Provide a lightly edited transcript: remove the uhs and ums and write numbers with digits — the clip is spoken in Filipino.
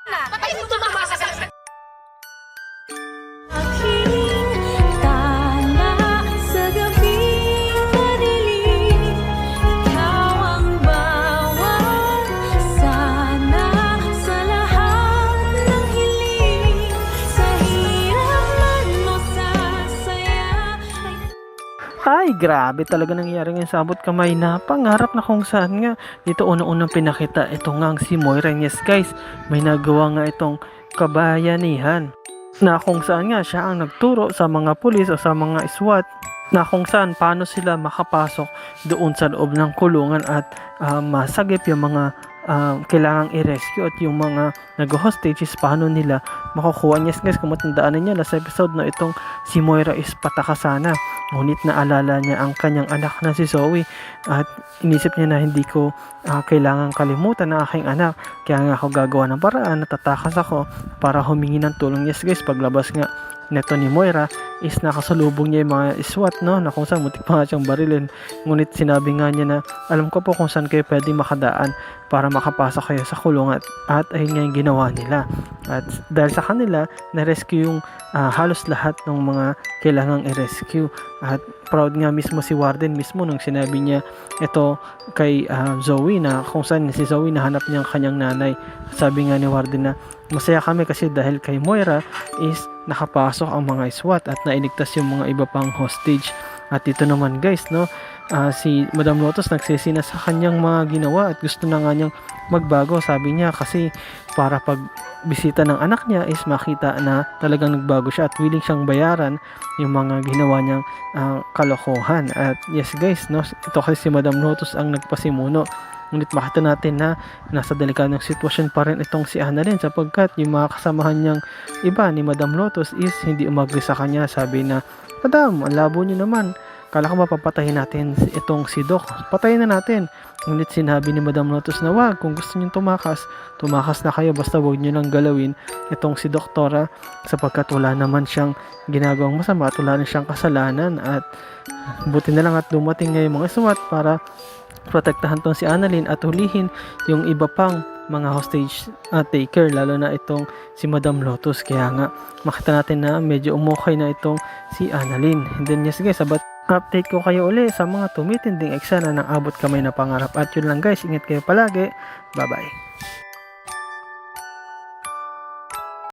Patay mo tumama sa Aking tala sa gabing madilim, ikaw ang bawat sana sa lahat ng hiling, sa hirap man o sa saya. Ay, grabe talaga nangyari ngayon sa abot kamay na pangarap na kung saan nga. Dito unang-unang pinakita, ito nga ang si Moira. Yes guys, may nagawa nga itong kabayanihan na kung saan nga siya ang nagturo sa mga pulis o sa mga SWAT na kung saan paano sila makapasok doon sa loob ng kulungan at masagip yung mga kailangang i-rescue at yung mga nag-hostages paano nila makukuha. Yes guys, kung matandaan niya last episode na itong si Moira is patakasana, ngunit naalala niya ang kanyang anak na si Zoe at inisip niya na hindi ko kailangan kalimutan ang aking anak, kaya nga ako gagawa ng paraan, natatakas ako para humingi ng tulong. Yes guys, paglabas nga neto ni Moira is nakasalubong niya yung mga SWAT, no, na kung saan mutik pa nga siyang barilin, ngunit sinabi nga niya na alam ko po kung saan kayo pwede makadaan para makapasok kayo sa kulungan, at ayun nga yung ginawa nila. At dahil sa kanila na-rescue yung halos lahat ng mga kailangang i-rescue, at proud nga mismo si Warden mismo nung sinabi niya ito kay Zoe, na kung saan si Zoe nahanap niya ang kanyang nanay. Sabi nga ni Warden na masaya kami kasi dahil kay Moira is nakapasok ang mga SWAT at nainigtas yung mga iba pang hostage. At dito naman guys, no, si Madam Lotus nagsisina sa kanyang mga ginawa at gusto na nga niyang magbago. Sabi niya kasi para pag bisita ng anak niya is makita na talagang nagbago siya at willing siyang bayaran yung mga ginawa niyang kalokohan. At yes guys, no, ito kasi si Madam Lotus ang nagpasimuno. Ngunit makita natin na nasa delikadong sitwasyon pa rin itong si Annalyn, sapagkat yung mga kasamahan niyang iba ni Madam Lotus is hindi umagri sa kanya. Sabi na, Madam, ang labo niyo naman. Kala ko mapapatayin natin itong si Doc. Patayin na natin. Ngunit sinabi ni Madam Lotus na wag, kung gusto niyo tumakas na kayo, basta wag niyo lang galawin itong si Doktora, sapagkat wala naman siyang ginagawang masama at wala na siyang kasalanan. At buti na lang at dumating ngayon mga SWAT para protektahan tong si Annalyn at hulihin yung iba pang mga hostage taker, lalo na itong si Madam Lotus. Kaya nga makita natin na medyo umukay na itong si Annalyn. And then yes guys, update ko kayo uli sa mga tumitinding eksena ng abot kamay na pangarap. At yun lang guys, ingat kayo palagi. Bye bye.